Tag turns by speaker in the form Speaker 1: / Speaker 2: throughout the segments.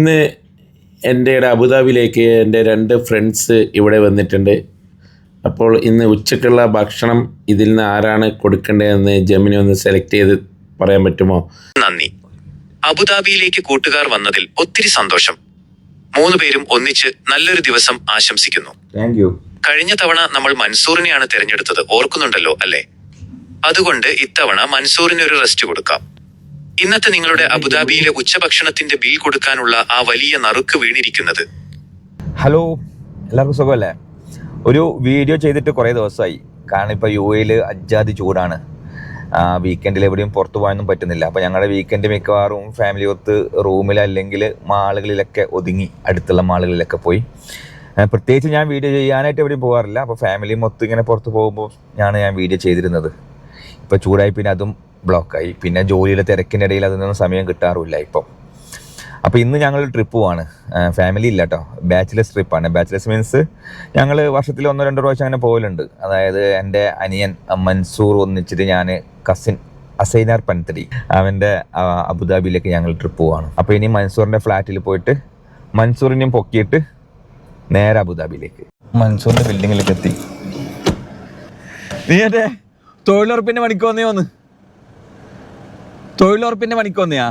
Speaker 1: ഇന്ന് എൻ്റെ അബുദാബിയിലേക്ക് എൻ്റെ 2 ഫ്രണ്ട്സ് ഇവിടെ വന്നിട്ടുണ്ട്. അപ്പോൾ ഇന്ന് ഉച്ചക്കുള്ള ഭക്ഷണം ഇതിൽ നിന്ന് ആരാണ് കൊടുക്കേണ്ടതെന്ന് ജെമിനി ഒന്ന് സെലക്ട് ചെയ്ത് പറയാൻ പറ്റുമോ?
Speaker 2: നന്ദി. അബുദാബിയിലേക്ക് കൂട്ടുകാർ വന്നതിൽ ഒത്തിരി സന്തോഷം. 3 പേരും ഒന്നിച്ച് നല്ലൊരു ദിവസം ആശംസിക്കുന്നു. കഴിഞ്ഞ തവണ നമ്മൾ മൻസൂറിനെയാണ് തിരഞ്ഞെടുത്തത്, ഓർക്കുന്നുണ്ടല്ലോ അല്ലേ? അതുകൊണ്ട് ഇത്തവണ മൻസൂറിന് ഒരു റെസ്റ്റ് കൊടുക്കാം. ഇന്നത്തെ നിങ്ങളുടെ അബുദാബിയിലെ ഉച്ചഭക്ഷണത്തിന്റെ ബിൽ കൊടുക്കാനുള്ള ആ വലിയ നറുക്ക് വീണിരിക്കുന്നത്.
Speaker 3: ഹലോ, എല്ലാവർക്കും സുഖമല്ലേ? ഒരു വീഡിയോ ചെയ്തിട്ട് കുറേ ദിവസമായി. കാരണം ഇപ്പോൾ UAE അജ്ജാതി ചൂടാണ്. വീക്കെൻഡിൽ എവിടെയും പുറത്തു പോകാനൊന്നും പറ്റുന്നില്ല. അപ്പോൾ ഞങ്ങളുടെ വീക്കെൻഡ് മിക്കവാറും ഫാമിലി ഒത്ത് റൂമിലല്ലെങ്കിൽ മാളുകളിലൊക്കെ ഒതുങ്ങി, അടുത്തുള്ള മാളുകളിലൊക്കെ പോയി. പ്രത്യേകിച്ച് ഞാൻ വീഡിയോ ചെയ്യാനായിട്ട് എവിടെയും പോകാറില്ല. അപ്പോൾ ഫാമിലി മൊത്തം ഇങ്ങനെ പുറത്ത് പോകുമ്പോൾ ഞാൻ വീഡിയോ ചെയ്തിരുന്നത്. ഇപ്പോൾ ചൂടായി പിന്നെ അതും ബ്ലോക്കായി. പിന്നെ ജോലിയുടെ തിരക്കിൻ്റെ ഇടയിൽ അതിനൊന്നും സമയം കിട്ടാറുമില്ല ഇപ്പം. അപ്പോൾ ഇന്ന് ഞങ്ങൾ ട്രിപ്പ് പോവാണ്. ഫാമിലി ഇല്ല കേട്ടോ, ബാച്ചിലേഴ്സ് ട്രിപ്പാണ്. ബാച്ചിലേഴ്സ് മീൻസ് ഞങ്ങൾ വർഷത്തിൽ 1-2 പ്രാവശ്യം അങ്ങനെ പോകലുണ്ട്. അതായത് എൻ്റെ അനിയൻ മൻസൂർ ഒന്നിച്ചിട്ട് ഞാൻ കസിൻ അസൈനാർ പൻതരി അവൻ്റെ അബുദാബിയിലേക്ക് ഞങ്ങൾ ട്രിപ്പ് പോവാണ്. അപ്പോൾ ഇനി മൻസൂറിൻ്റെ ഫ്ലാറ്റിൽ പോയിട്ട് മൻസൂറിനെയും പൊക്കിയിട്ട് നേരെ അബുദാബിയിലേക്ക്. മൻസൂറിൻ്റെ ബിൽഡിങ്ങിലേക്ക് എത്തി. നീ എൻ്റെ തൊഴിലുറപ്പിൻ്റെ പണിക്ക് വന്നേ? തൊഴിലുറപ്പിൻ്റെ പണിക്ക് വന്നെയാ?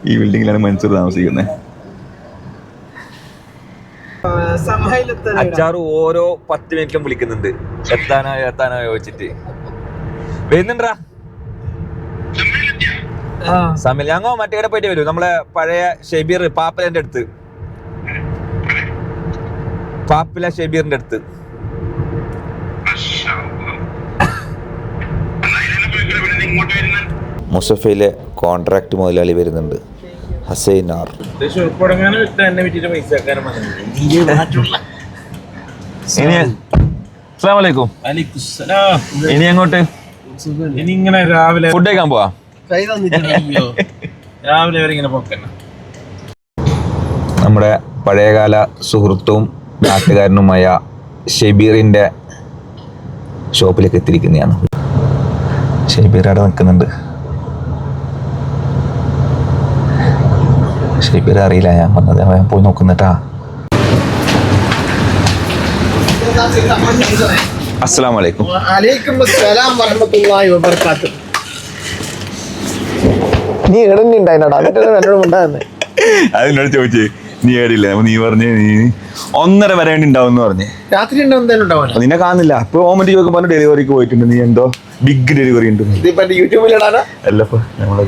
Speaker 3: ഈ ബിൽഡിങ്ങിലാണ് മൻസൂർ താമസിക്കുന്നത്. അച്ചാറ് ഓരോ 10 മിനിറ്റിലും വിളിക്കുന്നുണ്ട്, എത്താനോ ചോദിച്ചിട്ട്. വരുന്നുണ്ടാ സമയം? ഞങ്ങോ മറ്റേ പോയിട്ട് വരും. നമ്മളെ പഴയ ഷെബീർ പാപ്പലന്റെ അടുത്ത്, പാപ്പില ഷെബീറിന്റെ അടുത്ത്. മുസഫയിലെ കോൺട്രാക്ട് മുതലാളി വരുന്നുണ്ട്, ഹസൈനാർ. ഇനി അങ്ങോട്ട്
Speaker 1: ഇങ്ങനെ രാവിലെ
Speaker 3: ഫുഡ് കഴിക്കാൻ പോവാ.
Speaker 1: രാവിലെ വരെ ഇങ്ങനെ പോക്കന്നെ.
Speaker 3: നമ്മുടെ പഴയകാല സുഹൃത്തും നാട്ടുകാരനുമായ ഷെബീറിന്റെ ഷോപ്പിലേക്ക് എത്തിയിരിക്കുന്നതാണ്. ഷെബീർ അവിടെ നിൽക്കുന്നുണ്ട്. ഷെബീർ അറിയില്ല ഞാൻ വന്നത്, അവൻ പോയി നോക്കുന്നിട്ടാ. അസ്സലാമു അലൈക്കും.
Speaker 4: നീ
Speaker 3: അതിനോട് ചോദിച്ചേ, നീ ഏടില്ല? നീ പറഞ്ഞ് നീ 1:30 വരെ ഉണ്ടാവും എന്ന് പറഞ്ഞ്.
Speaker 4: രാത്രി
Speaker 3: നിന്നെ കാണുന്നില്ല. അപ്പൊ ഓമന്റ് ചോദിക്കുമ്പോൾ ഡെലിവറിക്ക് പോയിട്ടുണ്ട്. നീ എന്തോ ബിഗ് ഡെലിവറി ഉണ്ട്.
Speaker 4: യൂട്യൂബിലിടാനാ?
Speaker 3: അല്ലപ്പോ നമ്മളെ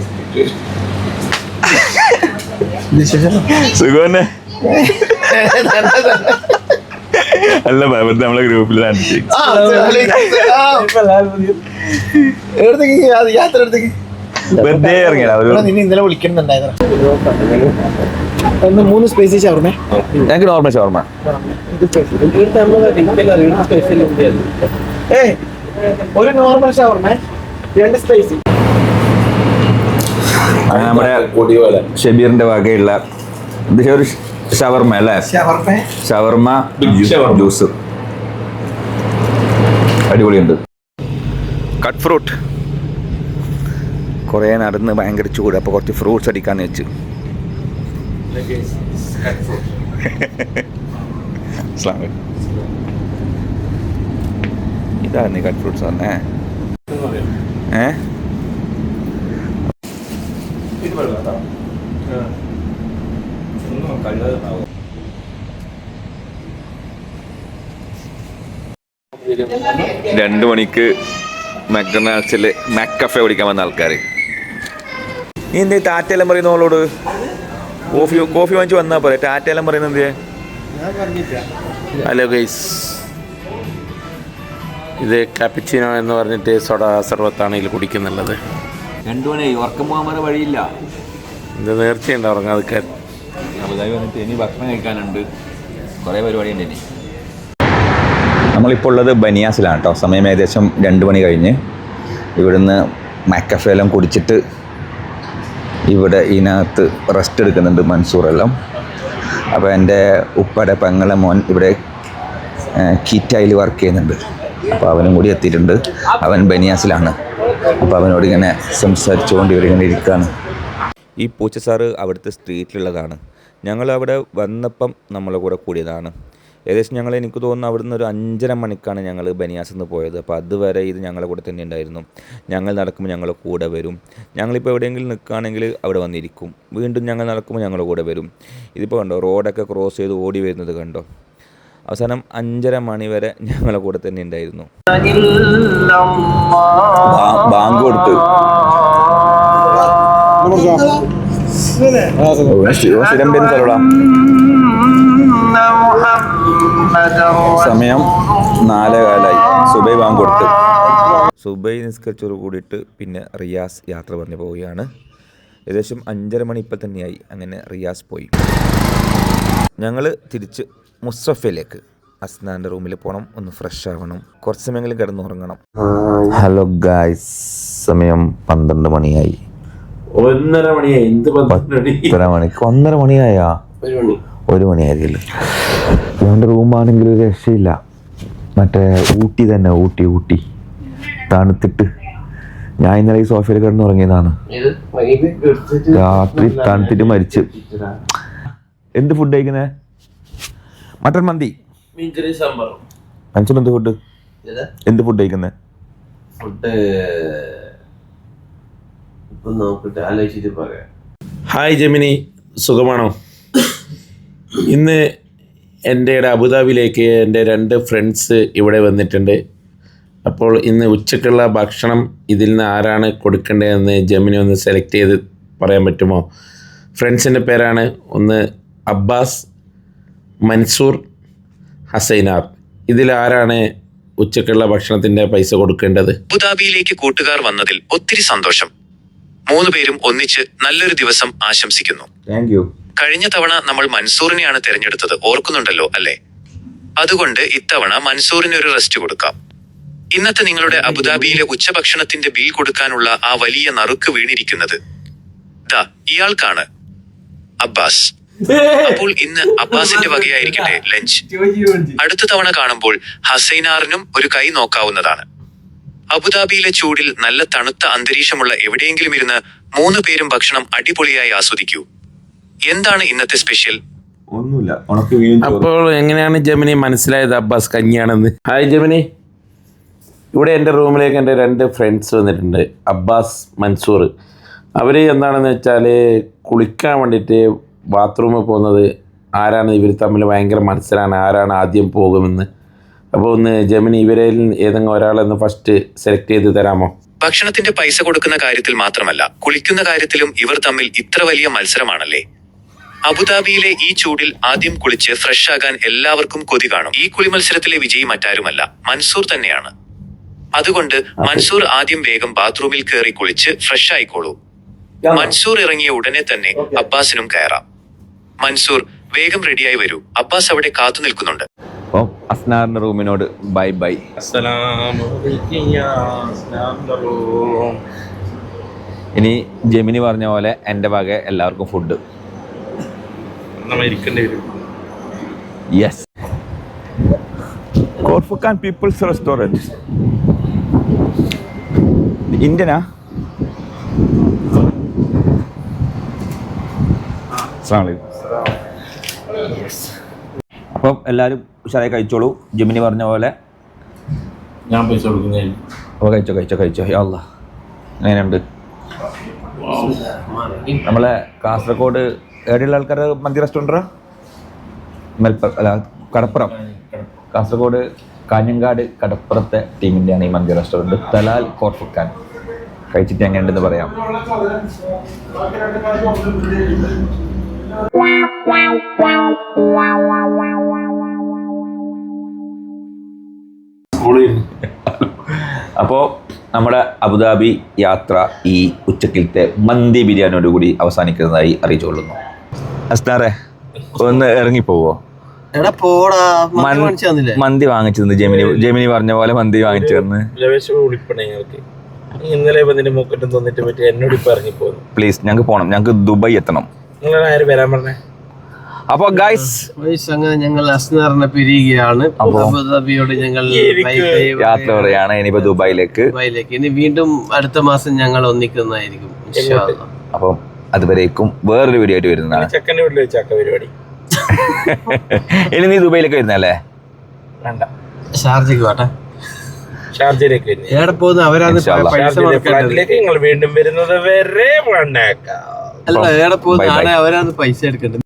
Speaker 3: സുഖന്നെ അല്ല, നമ്മളെ ഗ്രൂപ്പിൽ വെറുതെ ഇറങ്ങിയാ.
Speaker 4: ഇന്നലെ വിളിക്കുന്നുണ്ടായിരുന്നു. 3 സ്പൈസി ഷവർമ.
Speaker 3: ഞങ്ങൾക്ക് നോർമൽ ഷവർമ.
Speaker 4: ഒരു നോർമൽ ഷവർമ, 2 സ്പൈസി.
Speaker 3: നമ്മുടെ ഷബീറിന്റെ വകയുള്ള ഒരു ഷവർമ അല്ലേ? ഷവർമ ജ്യൂസ് അടിപൊളിയുണ്ട്. Cut fruit. കുറേ നടന്ന് ഭയങ്കര ചൂട്, അപ്പോൾ കുറച്ച് ഫ്രൂട്ട്സ് അടിക്കാന്ന് വെച്ച്. ഇതാണ് കട്ട് ഫ്രൂട്ട്സ് പറഞ്ഞേ. രണ്ട് മണിക്ക് മക്ഡൊണാൾഡ്സിൽ മാക്കഫെ കുടിക്കാൻ വന്ന ആൾക്കാർ. നീ എന്തേ ടാറ്റയെല്ലാം പറയുന്നവളോട്? കോഫി വാങ്ങിച്ച് വന്നാൽ പോലെ ടാറ്റയെല്ലാം പറയുന്നത് എന്തേ?
Speaker 1: ഹലോ ഗൈസ്, ഇത് കാപ്പിച്ചിനോ എന്ന് പറഞ്ഞിട്ട് സോഡ സർവത്താണ് ഇതിൽ കുടിക്കുന്നുള്ളത്.
Speaker 3: 2 മണിയായി, ഉറക്കം പോകാൻ വേറെ വഴിയില്ല.
Speaker 1: ഇത് നേർച്ചയുണ്ട് ഉറങ്ങാതെ.
Speaker 3: അബുദാബി വന്നിട്ട് ഇനി ഭക്ഷണം കഴിക്കാനുണ്ട്, കുറേ പരിപാടിയുണ്ട് ഇനി. നമ്മളിപ്പോൾ ഉള്ളത് ബനിയാസിലാണ് കേട്ടോ. സമയം ഏകദേശം 2 മണി കഴിഞ്ഞ്. ഇവിടുന്ന് മാക്കഫെല്ലാം കുടിച്ചിട്ട് ഇവിടെ ഇതിനകത്ത് റെസ്റ്റ് എടുക്കുന്നുണ്ട് മൻസൂറെല്ലാം. അപ്പോൾ എൻ്റെ ഉപ്പയുടെ പെങ്ങളെ മോൻ ഇവിടെ കിറ്റായിൽ വർക്ക് ചെയ്യുന്നുണ്ട്. അപ്പോൾ അവനും കൂടി എത്തിയിട്ടുണ്ട്. അവൻ ബനിയാസിലാണ്. അപ്പോൾ അവനോട് ഇങ്ങനെ സംസാരിച്ചുകൊണ്ട് ഇവരിങ്ങനെ ഇരിക്കുകയാണ്. ഈ പൂച്ചസാറ് അവിടുത്തെ സ്ട്രീറ്റിലുള്ളതാണ്. ഞങ്ങൾ അവിടെ വന്നപ്പം നമ്മളെ കൂടെ കൂടിയതാണ്. ഏകദേശം എനിക്ക് തോന്നുന്നു അവിടുന്ന് ഒരു 5:30 മണിക്കാണ് ഞങ്ങൾ ബനിയാസിൽ നിന്ന് പോയത്. അപ്പോൾ അതുവരെ ഇത് ഞങ്ങളെ കൂടെ തന്നെ ഉണ്ടായിരുന്നു. ഞങ്ങൾ നടക്കുമ്പോൾ ഞങ്ങളുടെ കൂടെ വരും. ഞങ്ങളിപ്പോൾ എവിടെയെങ്കിലും നിൽക്കുകയാണെങ്കിൽ അവിടെ വന്നിരിക്കും. വീണ്ടും ഞങ്ങൾ നടക്കുമ്പോൾ ഞങ്ങളുടെ കൂടെ വരും. ഇതിപ്പോൾ കണ്ടോ, റോഡൊക്കെ ക്രോസ് ചെയ്ത് ഓടി വരുന്നത് കണ്ടോ. അവസാനം 5:30 മണി വരെ ഞങ്ങളെ കൂടെ തന്നെ ഉണ്ടായിരുന്നു. ബാങ്ക് കൊടുത്ത് സമയം 4:15. സുബൈ ബാങ്ക് കൊടുത്ത് സുബൈ നിസ്കരിച്ചോട് കൂടിയിട്ട് പിന്നെ റിയാസ് യാത്ര പറഞ്ഞു പോവുകയാണ്. ഏകദേശം 5:30 മണി ഇപ്പം തന്നെയായി. അങ്ങനെ റിയാസ് പോയി. ഞങ്ങൾ തിരിച്ച് മുസ്തഫയിലേക്ക് അസ്നാൻ്റെ റൂമിൽ പോകണം, ഒന്ന് ഫ്രഷ് ആവണം, കുറച്ച് സമയമെങ്കിലും കിടന്നുറങ്ങണം. ഹലോ ഗായ്സ്, സമയം 12 മണിയായി.
Speaker 1: 1:30 മണിയായി.
Speaker 3: 1:30 മണിയായാ? 1 മണിയായിരിക്കില്ല. ഞങ്ങളുടെ റൂമാണെങ്കിൽ ഒരു രക്ഷയില്ല. മറ്റേ ഊട്ടി തന്നെ, ഊട്ടി തണുത്തിട്ട് ഞാൻ ഇന്നലെ ഈ സോഫയിൽ കിടന്നുറങ്ങിയതാണ്. രാത്രി തണുത്തിട്ട് മരിച്ച്. എന്ത് ഫുഡ് കഴിക്കുന്നേ? മട്ടൻ മന്തി, മനസ്സിലെന്ത് ഫുഡ്? എന്ത് ഫുഡ് കഴിക്കുന്നേ?
Speaker 1: ഹായ് ജെമിനി, സുഖമാണോ? ഇന്ന് എൻ്റെ അബുദാബിയിലേക്ക് എൻ്റെ 2 ഫ്രണ്ട്സ് ഇവിടെ വന്നിട്ടുണ്ട്. അപ്പോൾ ഇന്ന് ഉച്ചക്കുള്ള ഭക്ഷണം ഇതിൽ നിന്ന് ആരാണ് കൊടുക്കേണ്ടതെന്ന് ജെമിനി ഒന്ന് സെലക്ട് ചെയ്ത് പറയാൻ പറ്റുമോ? ഫ്രണ്ട്സിൻ്റെ പേരാണ് ഒന്ന് അബ്ബാസ്, മൻസൂർ, ഹസൈനാർ. ഇതിൽ ആരാണ് ഉച്ചക്കുള്ള ഭക്ഷണത്തിൻ്റെ പൈസ കൊടുക്കേണ്ടത്?
Speaker 2: അബുദാബിയിലേക്ക് കൂട്ടുകാർ വന്നതിൽ ഒത്തിരി സന്തോഷം. 3 പേരും ഒന്നിച്ച് നല്ലൊരു ദിവസം ആശംസിക്കുന്നു.
Speaker 3: Thank you.
Speaker 2: കഴിഞ്ഞ തവണ നമ്മൾ മൻസൂറിനെയാണ് തിരഞ്ഞെടുത്തത്, ഓർക്കുന്നുണ്ടല്ലോ അല്ലേ? അതുകൊണ്ട് ഇത്തവണ മൻസൂറിന് ഒരു റെസ്റ്റ് കൊടുക്കാം. ഇന്നത്തെ നിങ്ങളുടെ അബുദാബിയിലെ ഉച്ചഭക്ഷണത്തിന്റെ ബിൽ കൊടുക്കാനുള്ള ആ വലിയ നറുക്ക് വീണിരിക്കുന്നത് ദാ ഇയാൾക്കാണ്, അബ്ബാസ്. അപ്പോൾ ഇന്ന് അബ്ബാസിന്റെ വകയായിരിക്കട്ടെ ലഞ്ച്. അടുത്ത തവണ കാണുമ്പോൾ ഹസൈനാറിനും ഒരു കൈ നോക്കാവുന്നതാണ്. അബുദാബിയിലെ ചൂടിൽ നല്ല തണുത്ത അന്തരീക്ഷമുള്ള എവിടെയെങ്കിലും ഇരുന്ന് 3 പേരും ഭക്ഷണം അടിപൊളിയായി ആസ്വദിക്കൂ. എന്താണ് ഇന്നത്തെ സ്പെഷ്യൽ?
Speaker 3: ഒന്നുമില്ല.
Speaker 1: അപ്പോൾ എങ്ങനെയാണ് ജെമിനി മനസ്സിലായത് അബ്ബാസ് കഞ്ഞിയാണെന്ന്? ഹായ് ജെമിനി, ഇവിടെ എൻ്റെ റൂമിലേക്ക് എൻ്റെ 2 ഫ്രണ്ട്സ് വന്നിട്ടുണ്ട്, അബ്ബാസ്, മൻസൂർ. അവർ എന്താണെന്ന് വെച്ചാൽ കുളിക്കാൻ വേണ്ടിയിട്ട് ബാത്റൂമിൽ പോകുന്നത് ആരാണ്, ഇവർ തമ്മിൽ ഭയങ്കര മത്സരമാണ് ആരാണ് ആദ്യം പോകുമെന്ന്. അപ്പോൾ ഒന്ന് ജെമിനി ഇവരിൽ ഏതെങ്കിലും ഒരാളെന്ന് ഫസ്റ്റ് സെലക്ട് ചെയ്ത് തരാമോ?
Speaker 2: ഭക്ഷണത്തിന്റെ പൈസ കൊടുക്കുന്ന കാര്യത്തിൽ മാത്രമല്ല, കുളിക്കുന്ന കാര്യത്തിലും ഇവർ തമ്മിൽ ഇത്ര വലിയ മത്സരമാണല്ലേ. അബുദാബിയിലെ ഈ ചൂടിൽ ആദ്യം കുളിച്ച് ഫ്രഷ് ആകാൻ എല്ലാവർക്കും കൊതി കാണും. ഈ കുളി മത്സരത്തിലെ വിജയി മറ്റാരുമല്ല, മൻസൂർ തന്നെയാണ്. അതുകൊണ്ട് മൻസൂർ ആദ്യം വേഗം ബാത്റൂമിൽ കയറി കുളിച്ച് ഫ്രഷ് ആയിക്കോളൂ. മൻസൂർ ഇറങ്ങിയ ഉടനെ തന്നെ അബ്ബാസിനും കയറാം. മൻസൂർ വേഗം റെഡിയായി വരൂ, അബ്ബാസ് അവിടെ കാത്തു നിൽക്കുന്നുണ്ട്.
Speaker 3: അപ്പം അസ്നാറിൻ്റെ റൂമിനോട് ബൈ ബൈ. ഇനി ജെമിനി പറഞ്ഞ പോലെ എൻ്റെ വക എല്ലാവർക്കും food. Yes, Khor Fakkan peoples restaurant. ഇന്ത്യനാ? അപ്പം എല്ലാവരും ഉഷാറായി കഴിച്ചോളൂ. ജെമിനി പറഞ്ഞ പോലെ
Speaker 1: ഞാൻ പൈസ കൊടുക്കുന്നതിന്.
Speaker 3: അപ്പോൾ കഴിച്ചോ. യാ അല്ലാ, എങ്ങനെയുണ്ട്? നമ്മളെ കാസർഗോഡ് എവിടെയുള്ള ആൾക്കാർ മന്തി റെസ്റ്റോറൻറ്റാ? കടപ്പുറം. കാസർഗോഡ് കാഞ്ഞങ്ങാട് കടപ്പുറത്തെ ടീമിൻ്റെയാണ് ഈ മന്തി റെസ്റ്റോറൻറ്റ്. Talal Khor Fakkan. കഴിച്ചിട്ട് എങ്ങനെയുണ്ടെന്ന് പറയാം. അപ്പോൾ നമ്മുടെ അബുദാബി യാത്ര ഈ ഉച്ചക്കിലത്തെ മന്തി ബിരിയാണിയോടുകൂടി അവസാനിക്കുന്നതായി അറിയിച്ചുകൊള്ളുന്നു. അസ്നാറെ, ഒന്ന് ഇറങ്ങിപ്പോവോ? മന്തി വാങ്ങിച്ചു തന്നു ജെമിനി പറഞ്ഞ പോലെ മന്തി വാങ്ങിച്ചു തന്ന്.
Speaker 1: ഇന്നലെ മൂക്കറ്റും തോന്നിട്ട് പറ്റി എന്നോട് ഇപ്പൊ ഇറങ്ങിപ്പോകുന്നു.
Speaker 3: പ്ലീസ്, ഞങ്ങൾക്ക് പോകണം, ഞങ്ങൾക്ക് ദുബായ് എത്തണം.
Speaker 1: നിങ്ങളാരും വരാൻ പറഞ്ഞേ?
Speaker 3: അപ്പൊ ഗൈസ്,
Speaker 4: അങ്ങനെ ഞങ്ങൾ അസ്നാറിനെ പിരിയുകയാണ്. അബുദാബിയോട് ഞങ്ങൾ
Speaker 3: യാത്ര പറയാണ് ഇനിയിപ്പോ ദുബായിലേക്ക്.
Speaker 4: ഇനി വീണ്ടും അടുത്ത മാസം ഞങ്ങൾ ഒന്നിക്കുന്നതായിരിക്കും.
Speaker 3: അപ്പം അതുവരേക്കും വേറൊരു വീഡിയോ ആയിട്ട് വരുന്നതാണ്.
Speaker 1: ചെക്കൻ്റെ വീട്ടിൽ വെച്ചാക്ക പരിപാടി.
Speaker 3: ഇനി നീ ദുബൈയിലേക്ക് വരുന്നല്ലേ?
Speaker 1: വേണ്ട,
Speaker 4: ഷാർജയ്ക്ക് പോട്ടെ.
Speaker 1: ഷാർജയിലേക്ക് വരുന്നത്.
Speaker 4: എവിടെ പോകുന്ന അവരാണ്
Speaker 1: ഫ്ലാറ്റിലേക്ക് നിങ്ങൾ വീണ്ടും വരുന്നത് വരെ
Speaker 4: അല്ല, എവിടെ പോകുന്ന ആളെ അവരാണ് പൈസ എടുക്കേണ്ടത്.